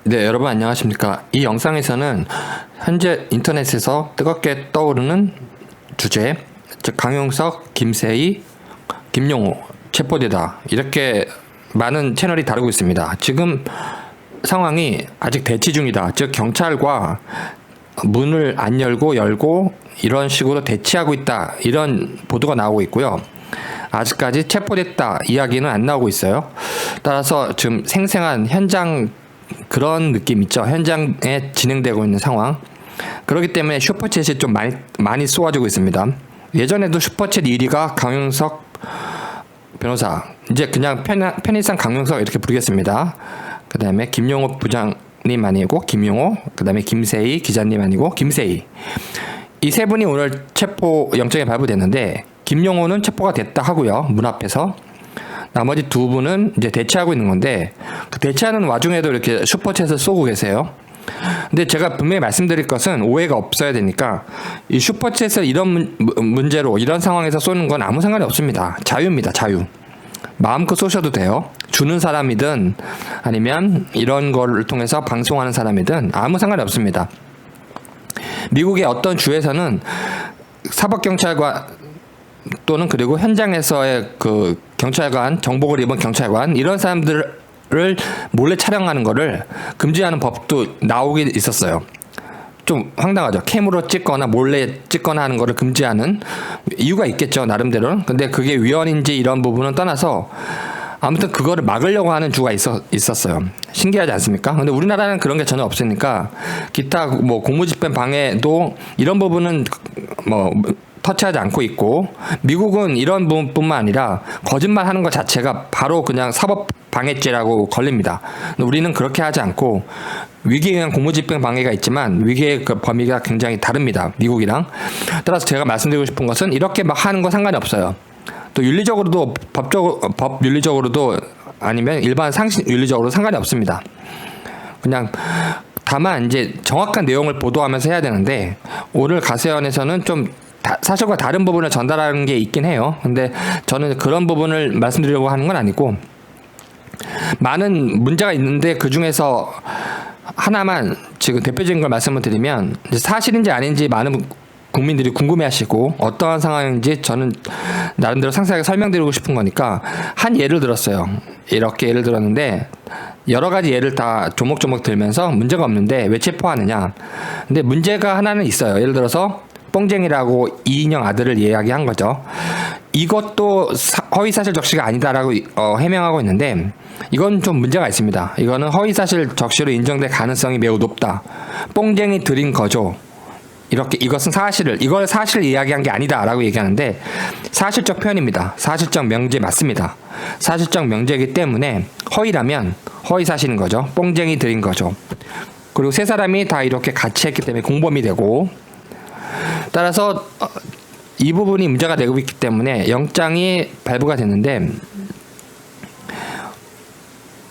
네, 여러분 안녕하십니까. 이 영상에서는 현재 인터넷에서 뜨겁게 떠오르는 주제, 즉 강용석, 김세희, 김용호 체포되다, 이렇게 많은 채널이 다루고 있습니다. 지금 상황이 아직 대치 중이다. 즉 경찰과 문을 안 열고 이런 식으로 대치하고 있다, 이런 보도가 나오고 있고요. 아직까지 체포됐다 이야기는 안 나오고 있어요. 따라서 지금 생생한 현장, 그런 느낌 있죠. 현장에 진행되고 있는 상황. 그렇기 때문에 슈퍼챗이 좀 많이 쏘아지고 있습니다. 예전에도 슈퍼챗 1위가 강용석 변호사, 이제 그냥 편의상 강용석 이렇게 부르겠습니다. 그 다음에 김용호 부장님 아니고 김용호, 그 다음에 김세희 기자님 아니고 김세희. 이 세 분이 오늘 체포 영장에 발부됐는데, 김용호는 체포가 됐다 하고요, 문 앞에서. 나머지 두 분은 이제 대치하고 있는 건데, 그 대치하는 와중에도 이렇게 슈퍼챗을 쏘고 계세요. 근데 제가 분명히 말씀드릴 것은 오해가 없어야 되니까, 이 슈퍼챗을 이런 문제로, 이런 상황에서 쏘는 건 아무 상관이 없습니다. 자유입니다, 자유. 마음껏 쏘셔도 돼요. 주는 사람이든 아니면 이런 거를 통해서 방송하는 사람이든 아무 상관이 없습니다. 미국의 어떤 주에서는 사법경찰관 또는 그리고 현장에서의 그 경찰관, 정복을 입은 경찰관, 이런 사람들을 몰래 촬영하는 거를 금지하는 법도 나오긴 있었어요. 좀 황당하죠. 캠으로 찍거나 몰래 찍거나 하는 거를 금지하는 이유가 있겠죠, 나름대로. 근데 그게 위헌인지 이런 부분은 떠나서 아무튼 그거를 막으려고 하는 주가 있었어요. 신기하지 않습니까? 근데 우리나라는 그런 게 전혀 없으니까, 기타 뭐 공무집행 방해도 이런 부분은 뭐 터치하지 않고 있고, 미국은 이런 부분뿐만 아니라 거짓말 하는 것 자체가 바로 그냥 사법 방해죄라고 걸립니다. 우리는 그렇게 하지 않고, 위기에 의한 공무집행 방해가 있지만 위기의 그 범위가 굉장히 다릅니다, 미국이랑. 따라서 제가 말씀드리고 싶은 것은, 이렇게 막 하는 거 상관이 없어요. 또 윤리적으로도, 법 윤리적으로도 아니면 일반 상식 윤리적으로 상관이 없습니다. 그냥 다만 이제 정확한 내용을 보도하면서 해야 되는데, 오늘 가세연에서는 좀 사실과 다른 부분을 전달하는 게 있긴 해요. 근데 저는 그런 부분을 말씀드리려고 하는 건 아니고, 많은 문제가 있는데 그 중에서 하나만 지금 대표적인 걸 말씀을 드리면, 사실인지 아닌지 많은 국민들이 궁금해하시고 어떠한 상황인지 저는 나름대로 상세하게 설명드리고 싶은 거니까 한 예를 들었어요. 이렇게 예를 들었는데, 여러 가지 예를 다 조목조목 들면서 문제가 없는데 왜 체포하느냐. 근데 문제가 하나는 있어요. 예를 들어서 뽕쟁이라고 이인영 아들을 이야기한 거죠. 이것도 허위사실 적시가 아니다라고 해명하고 있는데, 이건 좀 문제가 있습니다. 이거는 허위사실 적시로 인정될 가능성이 매우 높다. 뽕쟁이 들인 거죠. 이렇게 이것은 이걸 사실을 이야기한 게 아니다라고 얘기하는데, 사실적 표현입니다. 사실적 명제 맞습니다. 사실적 명제이기 때문에 허위라면 허위사실인 거죠. 뽕쟁이 들인 거죠. 그리고 세 사람이 다 이렇게 같이 했기 때문에 공범이 되고, 따라서 이 부분이 문제가 되고 있기 때문에 영장이 발부가 됐는데,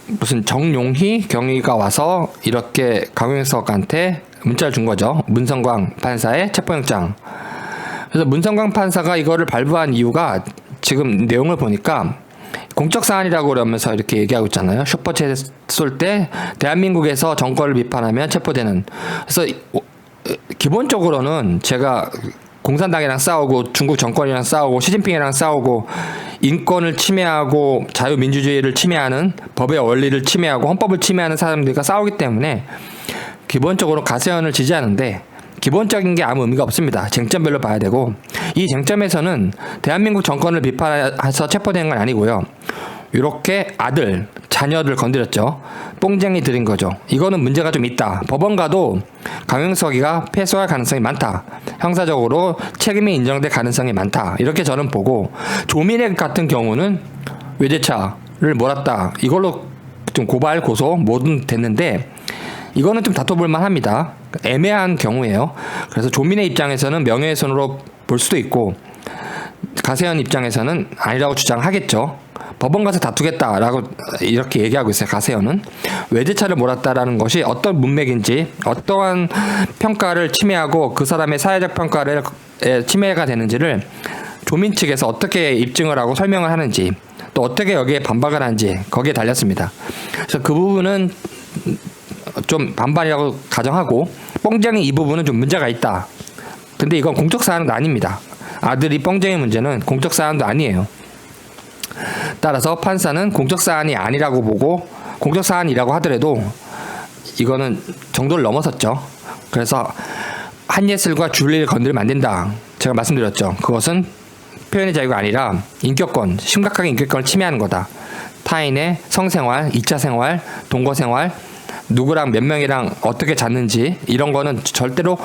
무슨 정용희 경위가 와서 이렇게 강용석한테 문자를 준 거죠. 문성광 판사의 체포영장. 그래서 문성광 판사가 이거를 발부한 이유가, 지금 내용을 보니까 공적 사안이라고 그러면서 이렇게 얘기하고 있잖아요. 슈퍼챗 쏠 때 대한민국에서 정권을 비판하면 체포되는. 그래서 기본적으로는 제가 공산당이랑 싸우고 중국 정권이랑 싸우고 시진핑이랑 싸우고 인권을 침해하고 자유민주주의를 침해하는, 법의 원리를 침해하고 헌법을 침해하는 사람들과 싸우기 때문에 기본적으로 가세연을 지지하는데, 기본적인 게 아무 의미가 없습니다. 쟁점별로 봐야 되고, 이 쟁점에서는 대한민국 정권을 비판해서 체포된 건 아니고요. 이렇게 아들, 자녀들 건드렸죠. 뽕쟁이 들인 거죠. 이거는 문제가 좀 있다. 법원 가도 강용석이가 패소할 가능성이 많다. 형사적으로 책임이 인정될 가능성이 많다. 이렇게 저는 보고, 조민혜 같은 경우는 외제차를 몰았다. 이걸로 좀 고발, 고소 뭐든 됐는데, 이거는 좀 다퉈볼 만합니다. 애매한 경우예요. 그래서 조민혜 입장에서는 명예훼손으로 볼 수도 있고, 가세연 입장에서는 아니라고 주장하겠죠. 법원 가서 다투겠다라고 이렇게 얘기하고 있어요. 가세연은 외제차를 몰았다라는 것이 어떤 문맥인지, 어떠한 평가를 침해하고 그 사람의 사회적 평가를 침해가 되는지를 조민 측에서 어떻게 입증을 하고 설명을 하는지, 또 어떻게 여기에 반박을 하는지 거기에 달렸습니다. 그래서 그 부분은 좀 반반이라고 가정하고 뽕쟁이 이 부분은 좀 문제가 있다. 근데 이건 공적 사안은 아닙니다. 아들이 뽕쟁이 문제는 공적 사안도 아니에요. 따라서 판사는 공적 사안이 아니라고 보고 공적 사안이라고 하더라도 이거는 정도를 넘어섰죠. 그래서 한예슬과 줄리를 건드리면 안 된다. 제가 말씀드렸죠. 그것은 표현의 자유가 아니라 인격권, 심각하게 인격권을 침해하는 거다. 타인의 성생활, 2차 생활, 동거 생활, 누구랑 몇 명이랑 어떻게 잤는지 이런 거는 절대로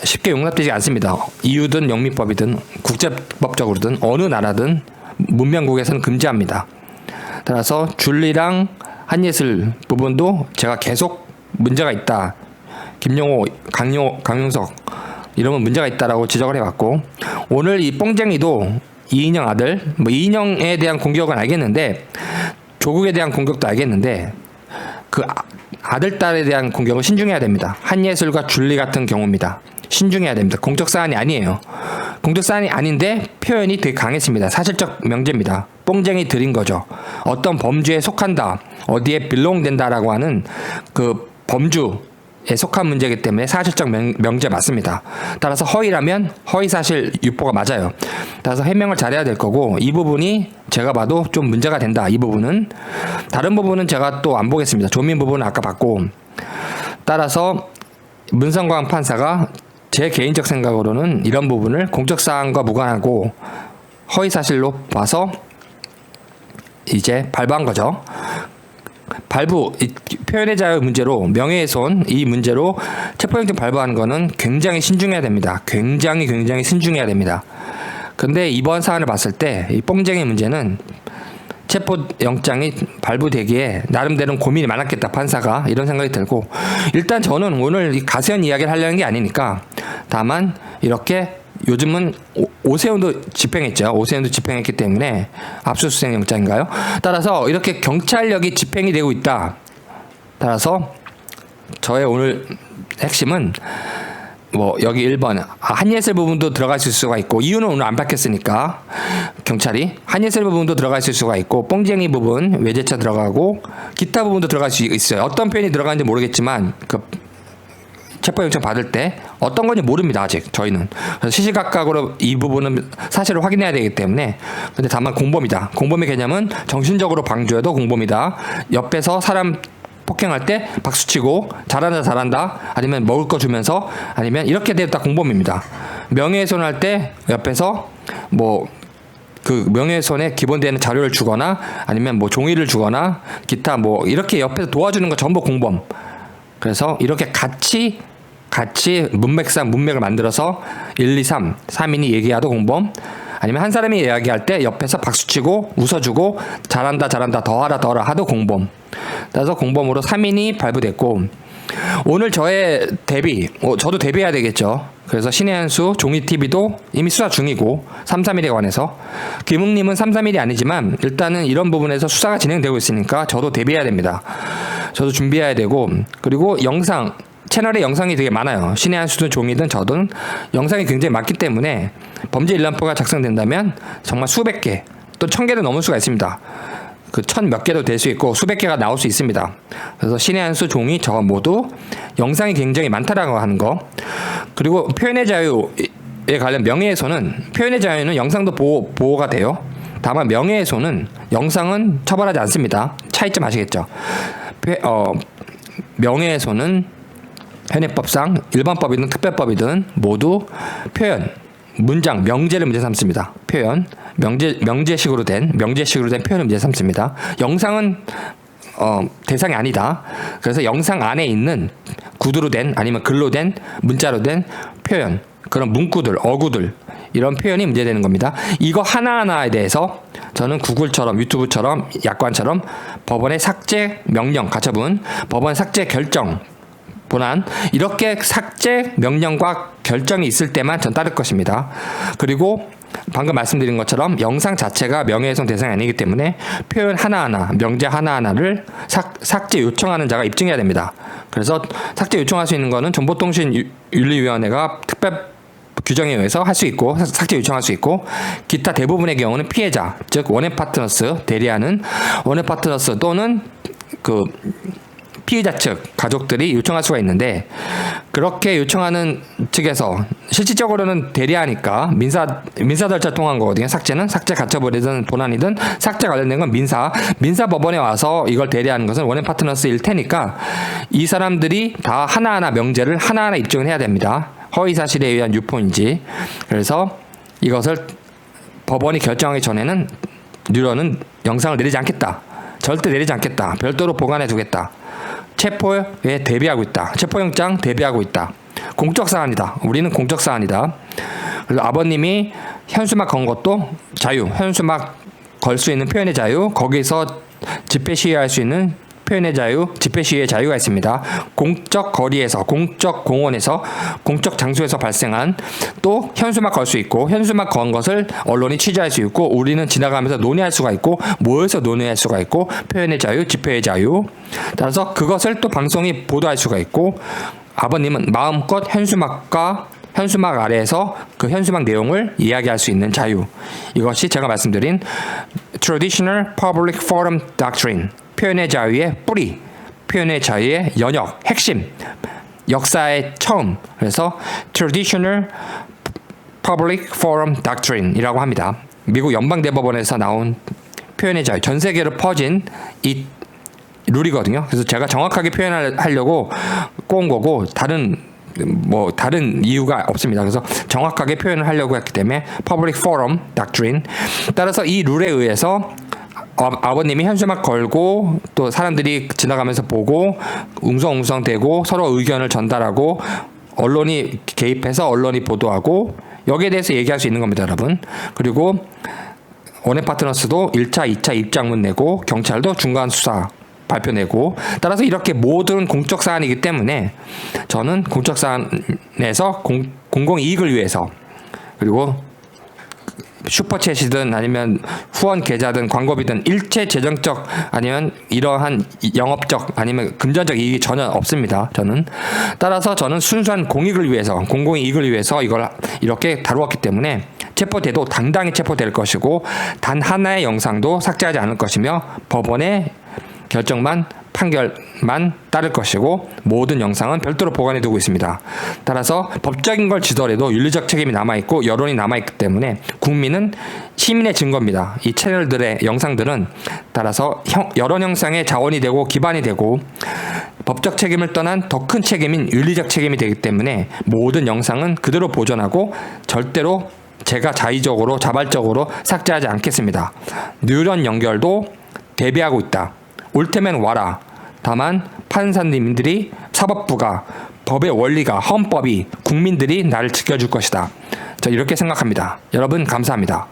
쉽게 용납되지 않습니다. EU든 영미법이든 국제법적으로든 어느 나라든 문명국에서는 금지합니다. 따라서 줄리랑 한예슬 부분도 제가 계속 문제가 있다. 김용호, 강용석 이러면 문제가 있다라고 지적을 해왔고, 오늘 이 뽕쟁이도 이인영 아들, 뭐 이인영에 대한 공격은 알겠는데 조국에 대한 공격도 알겠는데 그 아들 딸에 대한 공격은 신중해야 됩니다. 한예슬과 줄리 같은 경우입니다. 신중해야 됩니다. 공적 사안이 아니에요. 공적 사안이 아닌데 표현이 되게 강했습니다. 사실적 명제입니다. 뽕쟁이 들인 거죠. 어떤 범주에 속한다, 어디에 빌롱된다라고 하는 그 범주에 속한 문제이기 때문에 사실적 명제 맞습니다. 따라서 허위라면 허위사실 유포가 맞아요. 따라서 해명을 잘해야 될 거고, 이 부분이 제가 봐도 좀 문제가 된다. 이 부분은. 다른 부분은 제가 또 안 보겠습니다. 조민 부분은 아까 봤고, 따라서 문성광 판사가 제 개인적 생각으로는 이런 부분을 공적사안과 무관하고 허위사실로 봐서 이제 발부한 거죠. 발부, 표현의 자유 문제로, 명예훼손 이 문제로 체포영장 발부하는 거는 굉장히 신중해야 됩니다. 굉장히 신중해야 됩니다. 근데 이번 사안을 봤을 때 이 뽕쟁이 문제는 체포영장이 발부되기에 나름대로 고민이 많았겠다, 판사가. 이런 생각이 들고, 일단 저는 오늘 이 가세현 이야기를 하려는 게 아니니까, 다만 이렇게 요즘은 오세훈도 집행했죠. 오세훈도 집행했기 때문에 압수수색 영장인가요? 따라서 이렇게 경찰력이 집행이 되고 있다. 따라서 저의 오늘 핵심은 뭐 여기 1번 한예슬 부분도 들어갈 수가 있고, 이유는 오늘 안 밝혔으니까 경찰이 한예슬 부분도 들어갈 수가 있고, 뽕쟁이 부분 외제차 들어가고 기타 부분도 들어갈 수 있어요. 어떤 표현이 들어가는지 모르겠지만 그 체포영장 받을 때 어떤 건지 모릅니다. 아직 저희는. 그래서 시시각각으로 이 부분은 사실을 확인해야 되기 때문에. 근데 다만 공범이다. 공범의 개념은 정신적으로 방조해도 공범이다. 옆에서 사람 폭행할 때 박수치고 잘한다 아니면 먹을 거 주면서 아니면 이렇게 되다 공범입니다. 명예훼손할 때 옆에서 뭐 그 명예훼손에 기본되는 자료를 주거나 아니면 뭐 종이를 주거나 기타 뭐 이렇게 옆에서 도와주는 거 전부 공범. 그래서 이렇게 같이 문맥을 만들어서 1, 2, 3인이 얘기하도 공범, 아니면 한 사람이 이야기할 때 옆에서 박수치고 웃어주고 잘한다 더하라 하도 공범. 그래서 공범으로 3인이 발부됐고, 오늘 저의 데뷔, 저도 데뷔해야 되겠죠. 그래서 신의 한수 종이TV도 이미 수사 중이고 331에 관해서, 김웅님은 331이 아니지만 일단은 이런 부분에서 수사가 진행되고 있으니까 저도 데뷔해야 됩니다. 저도 준비해야 되고, 그리고 영상, 채널에 영상이 되게 많아요. 신의 한수든 종이든 저든 영상이 굉장히 많기 때문에 범죄 일람표가 작성된다면 정말 수백 개, 또 1000개도 넘을 수가 있습니다. 그 1000 몇 개도 될 수 있고 수백 개가 나올 수 있습니다. 그래서 신의 한수, 종이, 저 모두 영상이 굉장히 많다라고 하는 거. 그리고 표현의 자유에 관련 명예훼손은, 표현의 자유는 영상도 보호가 돼요. 다만 명예훼손은 영상은 처벌하지 않습니다. 차이점 아시겠죠? 명예훼손은 현행법상 일반법이든 특별법이든 모두 표현, 문장, 명제를 문제 삼습니다. 표현, 명제식으로 된 표현을 문제 삼습니다. 영상은 대상이 아니다. 그래서 영상 안에 있는 구두로 된 아니면 글로 된 문자로 된 표현, 그런 문구들, 어구들, 이런 표현이 문제되는 겁니다. 이거 하나하나에 대해서 저는 구글처럼 유튜브처럼 약관처럼 법원의 삭제 명령, 가처분, 법원 삭제 결정, 본안, 이렇게 삭제 명령과 결정이 있을 때만 전 따를 것입니다. 그리고 방금 말씀드린 것처럼 영상 자체가 명예훼손 대상이 아니기 때문에 표현 하나하나, 명제 하나하나를 삭제 요청하는 자가 입증해야 됩니다. 그래서 삭제 요청할 수 있는 거는 정보통신윤리위원회가 특별 규정에 의해서 할 수 있고 삭제 요청할 수 있고, 기타 대부분의 경우는 피해자, 즉 원앤파트너스, 대리하는 원앤파트너스 또는 그 피의자 측 가족들이 요청할 수가 있는데, 그렇게 요청하는 측에서 실질적으로는 대리하니까 민사 절차 통한 거거든요. 삭제는 삭제 가처분이든 도난이든 삭제 관련된 건 민사 법원에 와서 이걸 대리하는 것은 원앤 파트너스일 테니까 이 사람들이 다 하나하나 명제를 하나하나 입증을 해야 됩니다. 허위 사실에 의한 유포인지. 그래서 이것을 법원이 결정하기 전에는 뉴런은 영상을 내리지 않겠다. 절대 내리지 않겠다. 별도로 보관해 두겠다. 체포에 대비하고 있다. 체포영장 대비하고 있다. 공적 사안이다. 우리는 공적 사안이다. 그리고 아버님이 현수막 건 것도 자유. 현수막 걸 수 있는 표현의 자유. 거기서 집회 시위할 수 있는 표현의 자유, 집회 시위의 자유가 있습니다. 공적 거리에서, 공적 공원에서, 공적 장소에서 발생한 또 현수막 걸 수 있고, 현수막 건 것을 언론이 취재할 수 있고, 우리는 지나가면서 논의할 수가 있고, 모여서 논의할 수가 있고, 표현의 자유, 집회의 자유. 따라서 그것을 또 방송이 보도할 수가 있고, 아버님은 마음껏 현수막 아래에서 그 현수막 내용을 이야기할 수 있는 자유. 이것이 제가 말씀드린 Traditional Public Forum Doctrine. 표현의 자유의 뿌리, 표현의 자유의 연역, 핵심, 역사의 처음. 그래서 Traditional Public Forum Doctrine이라고 합니다. 미국 연방대법원에서 나온 표현의 자유, 전 세계로 퍼진 이 룰이거든요. 그래서 제가 정확하게 표현하려고 꼬은 거고 다른 이유가 없습니다. 그래서 정확하게 표현을 하려고 했기 때문에 Public Forum Doctrine. 따라서 이 룰에 의해서 아버님이 현수막 걸고 또 사람들이 지나가면서 보고 웅성웅성대고 서로 의견을 전달하고 언론이 개입해서 언론이 보도하고 여기에 대해서 얘기할 수 있는 겁니다, 여러분. 그리고 원앤 파트너스도 1차, 2차 입장문 내고 경찰도 중간 수사 발표 내고, 따라서 이렇게 모든 공적 사안이기 때문에 저는 공적 사안에서 공공 이익을 위해서, 그리고 슈퍼챗이든 아니면 후원 계좌든 광고비든 일체 재정적 아니면 이러한 영업적 아니면 금전적 이익이 전혀 없습니다. 저는. 따라서 저는 순수한 공익을 위해서, 공공의 이익을 위해서 이걸 이렇게 다루었기 때문에 체포돼도 당당히 체포될 것이고 단 하나의 영상도 삭제하지 않을 것이며 법원의 판결만 따를 것이고 모든 영상은 별도로 보관해 두고 있습니다. 따라서 법적인 걸 지더라도 윤리적 책임이 남아있고 여론이 남아있기 때문에 국민은 시민의 증거입니다. 이 채널들의 영상들은 따라서 여론 형성의 자원이 되고 기반이 되고 법적 책임을 떠난 더 큰 책임인 윤리적 책임이 되기 때문에 모든 영상은 그대로 보존하고 절대로 제가 자발적으로 삭제하지 않겠습니다. 뉴런 연결도 대비하고 있다. 올 테면 와라. 다만 판사님들이, 사법부가, 법의 원리가, 헌법이, 국민들이 나를 지켜줄 것이다. 저 이렇게 생각합니다. 여러분 감사합니다.